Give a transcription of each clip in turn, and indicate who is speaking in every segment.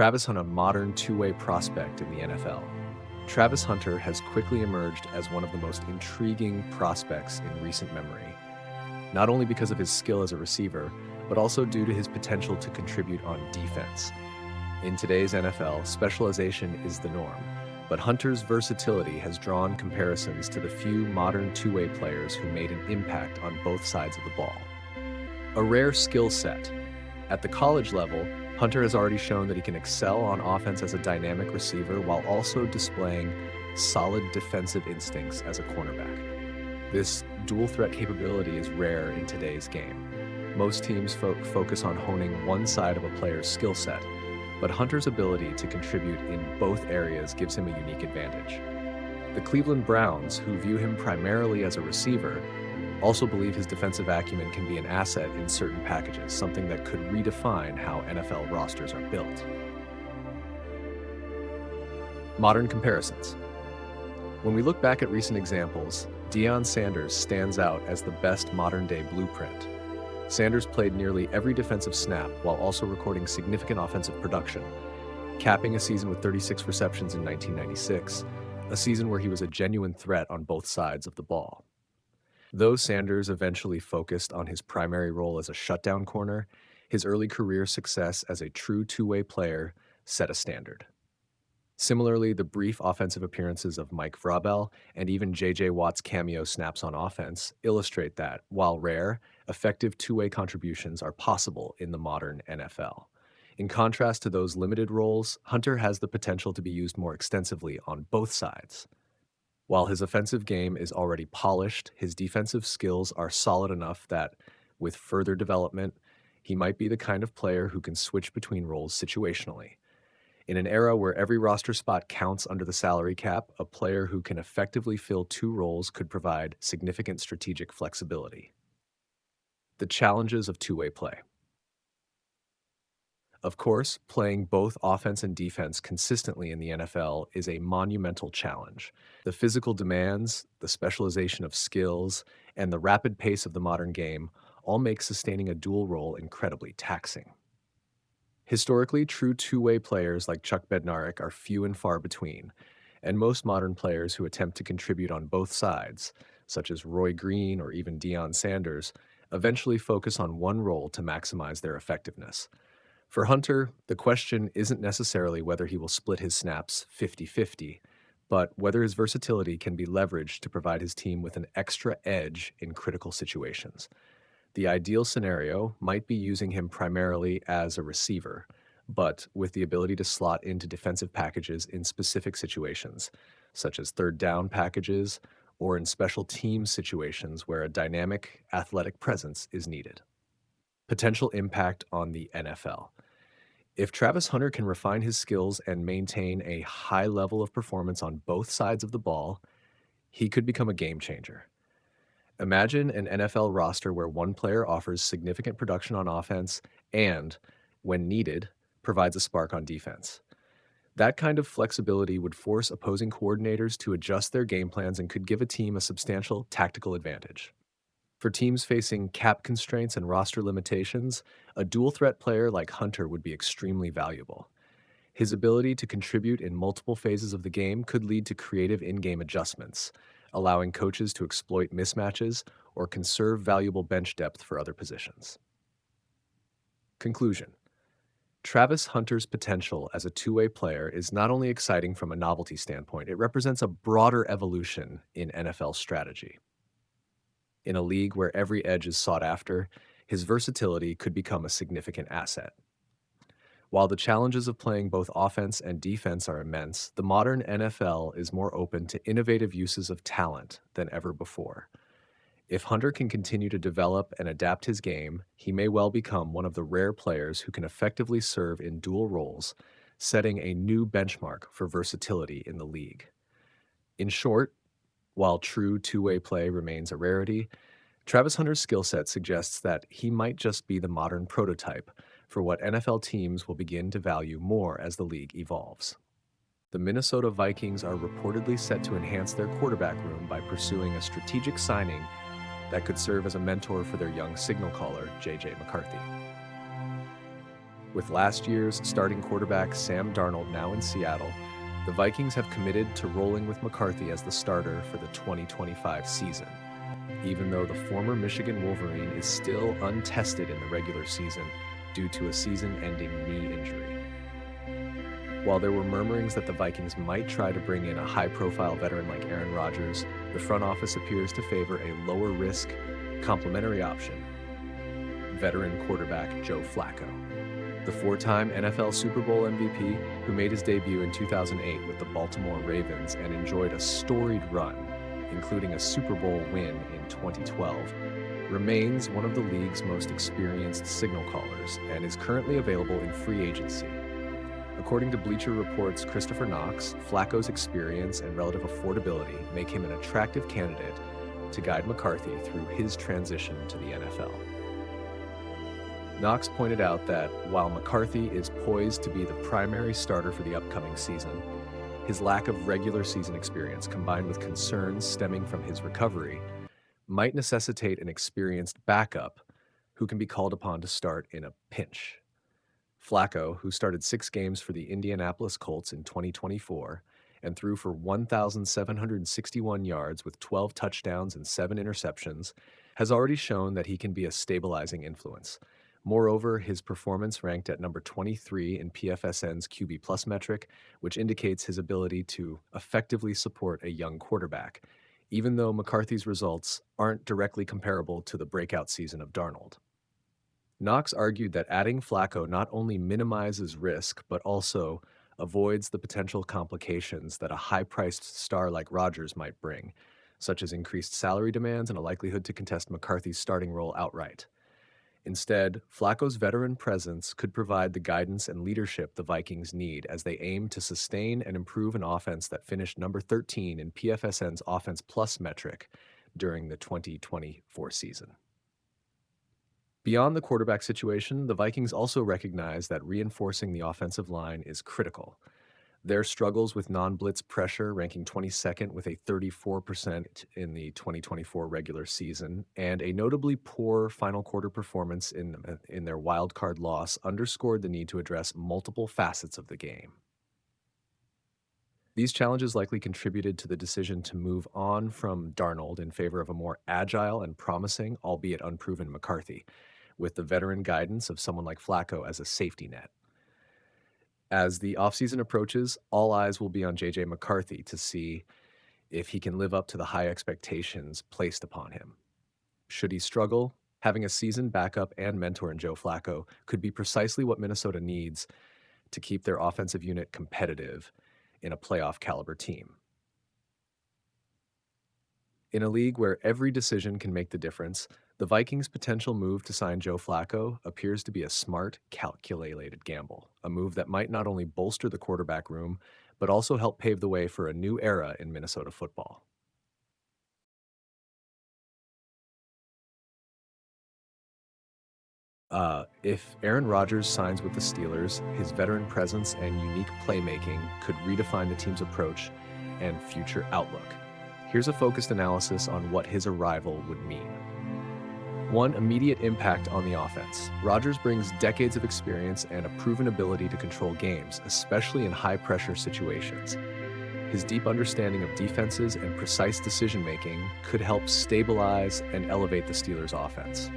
Speaker 1: Travis Hunter, a modern two-way prospect in the NFL. Travis Hunter has quickly emerged as one of the most intriguing prospects in recent memory, not only because of his skill as a receiver, but also due to his potential to contribute on defense. In today's NFL, specialization is the norm, but Hunter's versatility has drawn comparisons to the few modern two-way players who made an impact on both sides of the ball. A rare skill set. At the college level, Hunter has already shown that he can excel on offense as a dynamic receiver while also displaying solid defensive instincts as a cornerback. This dual threat capability is rare in today's game. Most teams focus on honing one side of a player's skill set, but Hunter's ability to contribute in both areas gives him a unique advantage. The Cleveland Browns, who view him primarily as a receiver, also believe his defensive acumen can be an asset in certain packages, something that could redefine how NFL rosters are built. Modern comparisons. When we look back at recent examples, Deion Sanders stands out as the best modern-day blueprint. Sanders played nearly every defensive snap while also recording significant offensive production, capping a season with 36 receptions in 1996, a season where he was a genuine threat on both sides of the ball. Though Sanders eventually focused on his primary role as a shutdown corner, his early career success as a true two-way player set a standard. Similarly, the brief offensive appearances of Mike Vrabel and even J.J. Watt's cameo snaps on offense illustrate that, while rare, effective two-way contributions are possible in the modern NFL. In contrast to those limited roles, Hunter has the potential to be used more extensively on both sides. While his offensive game is already polished, his defensive skills are solid enough that, with further development, he might be the kind of player who can switch between roles situationally. In an era where every roster spot counts under the salary cap, a player who can effectively fill two roles could provide significant strategic flexibility. The challenges of two-way play. Of course, playing both offense and defense consistently in the NFL is a monumental challenge. The physical demands, the specialization of skills, and the rapid pace of the modern game all make sustaining a dual role incredibly taxing. Historically, true two-way players like Chuck Bednarik are few and far between, and most modern players who attempt to contribute on both sides, such as Roy Green or even Deion Sanders, eventually focus on one role to maximize their effectiveness. For Hunter, the question isn't necessarily whether he will split his snaps 50-50, but whether his versatility can be leveraged to provide his team with an extra edge in critical situations. The ideal scenario might be using him primarily as a receiver, but with the ability to slot into defensive packages in specific situations, such as third down packages or in special team situations where a dynamic, athletic presence is needed. Potential impact on the NFL. If Travis Hunter can refine his skills and maintain a high level of performance on both sides of the ball, he could become a game changer. Imagine an NFL roster where one player offers significant production on offense and, when needed, provides a spark on defense. That kind of flexibility would force opposing coordinators to adjust their game plans and could give a team a substantial tactical advantage. For teams facing cap constraints and roster limitations, a dual-threat player like Hunter would be extremely valuable. His ability to contribute in multiple phases of the game could lead to creative in-game adjustments, allowing coaches to exploit mismatches or conserve valuable bench depth for other positions. Conclusion. Travis Hunter's potential as a two-way player is not only exciting from a novelty standpoint, it represents a broader evolution in NFL strategy. In a league where every edge is sought after, his versatility could become a significant asset. While the challenges of playing both offense and defense are immense, the modern NFL is more open to innovative uses of talent than ever before. If Hunter can continue to develop and adapt his game, he may well become one of the rare players who can effectively serve in dual roles, setting a new benchmark for versatility in the league. In short, while true two-way play remains a rarity, Travis Hunter's skill set suggests that he might just be the modern prototype for what NFL teams will begin to value more as the league evolves. The Minnesota Vikings are reportedly set to enhance their quarterback room by pursuing a strategic signing that could serve as a mentor for their young signal caller, J.J. McCarthy. With last year's starting quarterback Sam Darnold now in Seattle, the Vikings have committed to rolling with McCarthy as the starter for the 2025 season, even though the former Michigan Wolverine is still untested in the regular season due to a season-ending knee injury. While there were murmurings that the Vikings might try to bring in a high-profile veteran like Aaron Rodgers, the front office appears to favor a lower-risk, complementary option: veteran quarterback Joe Flacco. The four-time NFL Super Bowl MVP, who made his debut in 2008 with the Baltimore Ravens and enjoyed a storied run, including a Super Bowl win in 2012, remains one of the league's most experienced signal callers and is currently available in free agency. According to Bleacher Report's Christopher Knox, Flacco's experience and relative affordability make him an attractive candidate to guide McCarthy through his transition to the NFL. Knox pointed out that while McCarthy is poised to be the primary starter for the upcoming season, his lack of regular season experience combined with concerns stemming from his recovery might necessitate an experienced backup who can be called upon to start in a pinch. Flacco, who started 6 games for the Indianapolis Colts in 2024 and threw for 1,761 yards with 12 touchdowns and 7 interceptions, has already shown that he can be a stabilizing influence. Moreover, his performance ranked at number 23 in PFSN's QB Plus metric, which indicates his ability to effectively support a young quarterback, even though McCarthy's results aren't directly comparable to the breakout season of Darnold. Knox argued that adding Flacco not only minimizes risk, but also avoids the potential complications that a high-priced star like Rodgers might bring, such as increased salary demands and a likelihood to contest McCarthy's starting role outright. Instead, Flacco's veteran presence could provide the guidance and leadership the Vikings need as they aim to sustain and improve an offense that finished number 13 in PFSN's Offense Plus metric during the 2024 season. Beyond the quarterback situation, the Vikings also recognize that reinforcing the offensive line is critical. Their struggles with non-blitz pressure, ranking 22nd with a 34% in the 2024 regular season, and a notably poor final quarter performance in their wild card loss underscored the need to address multiple facets of the game. These challenges likely contributed to the decision to move on from Darnold in favor of a more agile and promising, albeit unproven, McCarthy, with the veteran guidance of someone like Flacco as a safety net. As the offseason approaches, all eyes will be on J.J. McCarthy to see if he can live up to the high expectations placed upon him. Should he struggle, having a seasoned backup and mentor in Joe Flacco could be precisely what Minnesota needs to keep their offensive unit competitive in a playoff-caliber team. In a league where every decision can make the difference, the Vikings' potential move to sign Joe Flacco appears to be a smart, calculated gamble, a move that might not only bolster the quarterback room, but also help pave the way for a new era in Minnesota football. If Aaron Rodgers signs with the Steelers, his veteran presence and unique playmaking could redefine the team's approach and future outlook. Here's a focused analysis on what his arrival would mean. One, immediate impact on the offense. Rodgers brings decades of experience and a proven ability to control games, especially in high-pressure situations. His deep understanding of defenses and precise decision-making could help stabilize and elevate the Steelers' offense.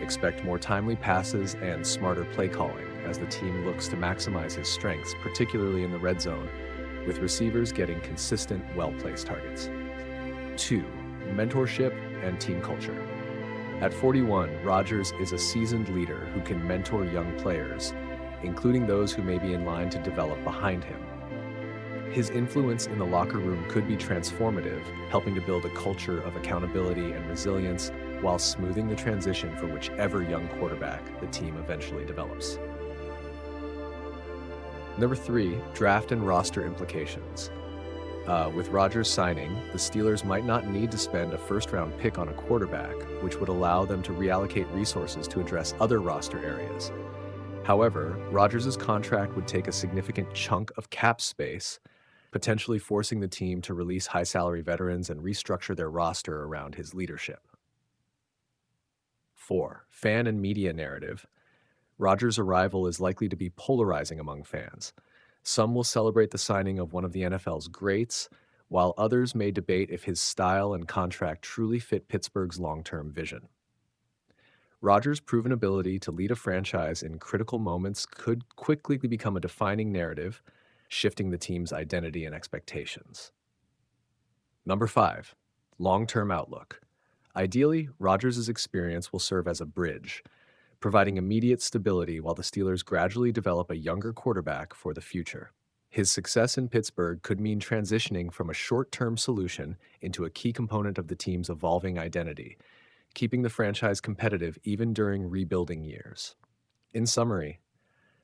Speaker 1: Expect more timely passes and smarter play calling as the team looks to maximize his strengths, particularly in the red zone, with receivers getting consistent, well-placed targets. 2, mentorship and team culture. At 41, Rodgers is a seasoned leader who can mentor young players, including those who may be in line to develop behind him. His influence in the locker room could be transformative, helping to build a culture of accountability and resilience while smoothing the transition for whichever young quarterback the team eventually develops. Number 3, draft and roster implications. With Rodgers signing, the Steelers might not need to spend a first-round pick on a quarterback, which would allow them to reallocate resources to address other roster areas. However, Rodgers' contract would take a significant chunk of cap space, potentially forcing the team to release high-salary veterans and restructure their roster around his leadership. 4, fan and media narrative. Rodgers' arrival is likely to be polarizing among fans. Some will celebrate the signing of one of the NFL's greats, while others may debate if his style and contract truly fit Pittsburgh's long-term vision. Rodgers' proven ability to lead a franchise in critical moments could quickly become a defining narrative, shifting the team's identity and expectations. Number 5, long-term outlook. Ideally, Rodgers' experience will serve as a bridge, providing immediate stability while the Steelers gradually develop a younger quarterback for the future. His success in Pittsburgh could mean transitioning from a short-term solution into a key component of the team's evolving identity, keeping the franchise competitive even during rebuilding years. In summary,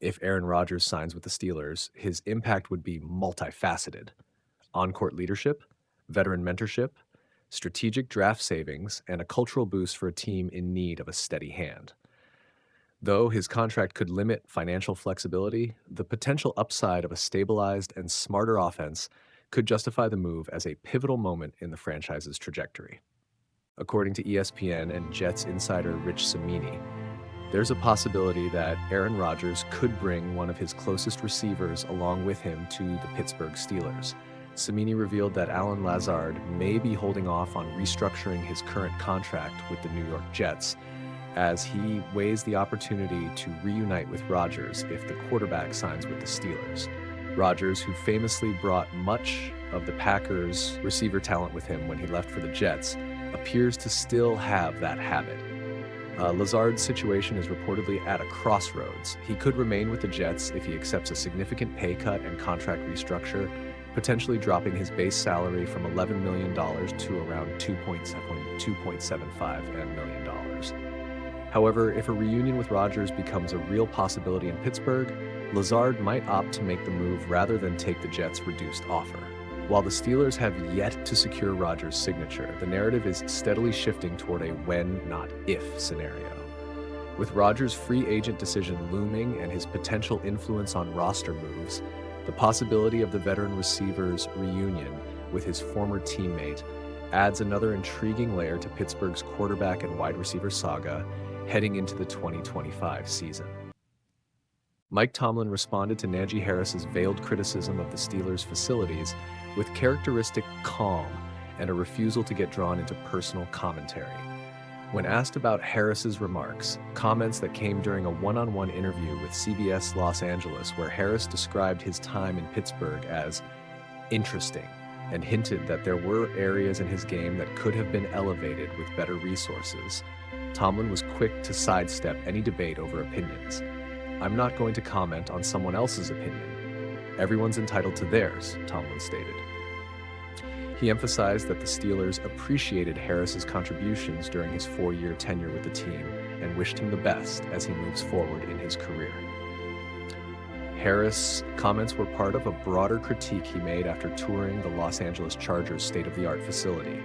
Speaker 1: if Aaron Rodgers signs with the Steelers, his impact would be multifaceted: on-court leadership, veteran mentorship, strategic draft savings, and a cultural boost for a team in need of a steady hand. Though his contract could limit financial flexibility, the potential upside of a stabilized and smarter offense could justify the move as a pivotal moment in the franchise's trajectory. According to ESPN and Jets insider Rich Cimini, there's a possibility that Aaron Rodgers could bring one of his closest receivers along with him to the Pittsburgh Steelers. Cimini revealed that Allen Lazard may be holding off on restructuring his current contract with the New York Jets, as he weighs the opportunity to reunite with Rodgers if the quarterback signs with the Steelers. Rodgers, who famously brought much of the Packers' receiver talent with him when he left for the Jets, appears to still have that habit. Lazard's situation is reportedly at a crossroads. He could remain with the Jets if he accepts a significant pay cut and contract restructure, potentially dropping his base salary from $11 million to around $2.75 million. However, if a reunion with Rodgers becomes a real possibility in Pittsburgh, Lazard might opt to make the move rather than take the Jets' reduced offer. While the Steelers have yet to secure Rodgers' signature, the narrative is steadily shifting toward a when, not if scenario. With Rodgers' free agent decision looming and his potential influence on roster moves, the possibility of the veteran receiver's reunion with his former teammate adds another intriguing layer to Pittsburgh's quarterback and wide receiver saga heading into the 2025 season. Mike Tomlin responded to Najee Harris's veiled criticism of the Steelers' facilities with characteristic calm and a refusal to get drawn into personal commentary. When asked about Harris's remarks, comments that came during a one-on-one interview with CBS Los Angeles, where Harris described his time in Pittsburgh as interesting and hinted that there were areas in his game that could have been elevated with better resources, Tomlin was quick to sidestep any debate over opinions. "I'm not going to comment on someone else's opinion. Everyone's entitled to theirs," Tomlin stated. He emphasized that the Steelers appreciated Harris's contributions during his 4-year tenure with the team and wished him the best as he moves forward in his career. Harris' comments were part of a broader critique he made after touring the Los Angeles Chargers' state-of-the-art facility.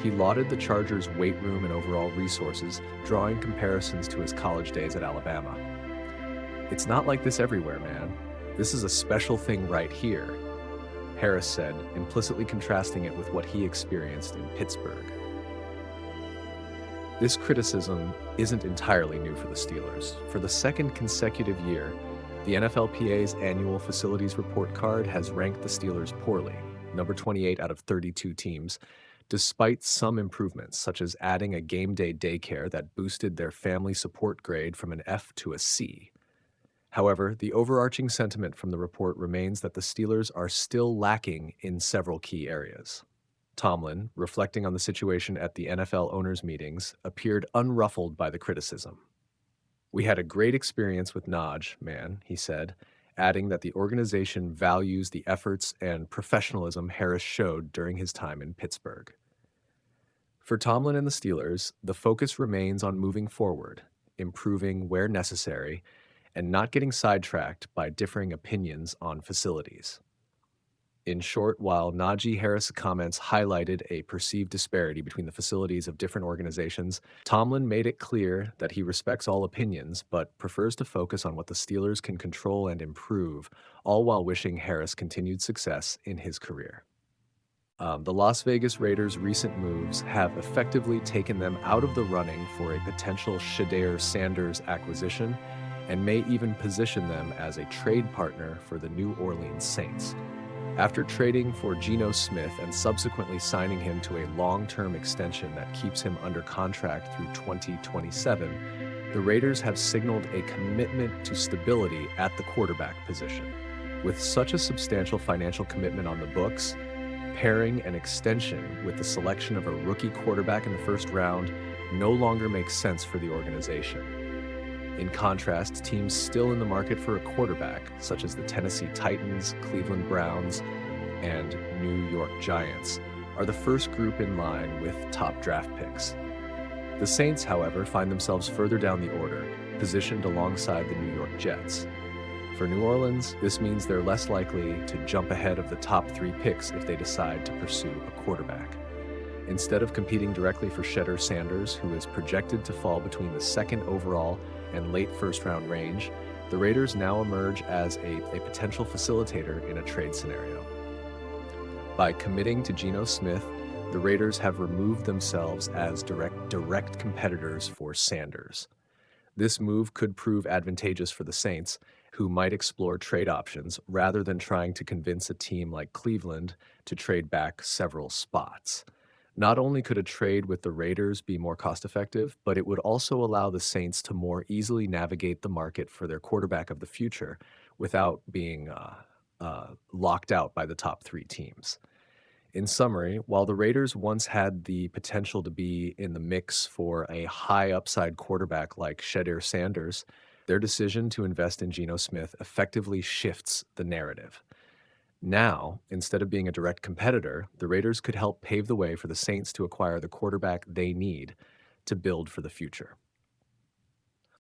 Speaker 1: He lauded the Chargers' weight room and overall resources, drawing comparisons to his college days at Alabama. "It's not like this everywhere, man. This is a special thing right here," Harris said, implicitly contrasting it with what he experienced in Pittsburgh. This criticism isn't entirely new for the Steelers. For the second consecutive year, the NFLPA's annual facilities report card has ranked the Steelers poorly, number 28 out of 32 teams, despite some improvements, such as adding a game day daycare that boosted their family support grade from an F to a C. However, the overarching sentiment from the report remains that the Steelers are still lacking in several key areas. Tomlin, reflecting on the situation at the NFL owners' meetings, appeared unruffled by the criticism. "We had a great experience with Najee, man," he said, adding that the organization values the efforts and professionalism Harris showed during his time in Pittsburgh. For Tomlin and the Steelers, the focus remains on moving forward, improving where necessary, and not getting sidetracked by differing opinions on facilities. In short, while Najee Harris' comments highlighted a perceived disparity between the facilities of different organizations, Tomlin made it clear that he respects all opinions, but prefers to focus on what the Steelers can control and improve, all while wishing Harris continued success in his career. The Las Vegas Raiders' recent moves have effectively taken them out of the running for a potential Shedeur Sanders acquisition and may even position them as a trade partner for the New Orleans Saints. After trading for Geno Smith and subsequently signing him to a long-term extension that keeps him under contract through 2027, the Raiders have signaled a commitment to stability at the quarterback position. With such a substantial financial commitment on the books, pairing an extension with the selection of a rookie quarterback in the first round no longer makes sense for the organization. In contrast, teams still in the market for a quarterback, such as the Tennessee Titans, Cleveland Browns, and New York Giants, are the first group in line with top draft picks. The Saints, however, find themselves further down the order, positioned alongside the New York Jets. For New Orleans, this means they're less likely to jump ahead of the top 3 picks if they decide to pursue a quarterback. Instead of competing directly for Shedeur Sanders, who is projected to fall between the 2nd overall and late first-round range, the Raiders now emerge as a potential facilitator in a trade scenario. By committing to Geno Smith, the Raiders have removed themselves as direct competitors for Sanders. This move could prove advantageous for the Saints, who might explore trade options rather than trying to convince a team like Cleveland to trade back several spots. Not only could a trade with the Raiders be more cost-effective, but it would also allow the Saints to more easily navigate the market for their quarterback of the future without being locked out by the top 3 teams. In summary, while the Raiders once had the potential to be in the mix for a high upside quarterback like Shedeur Sanders, their decision to invest in Geno Smith effectively shifts the narrative. Now, instead of being a direct competitor, the Raiders could help pave the way for the Saints to acquire the quarterback they need to build for the future.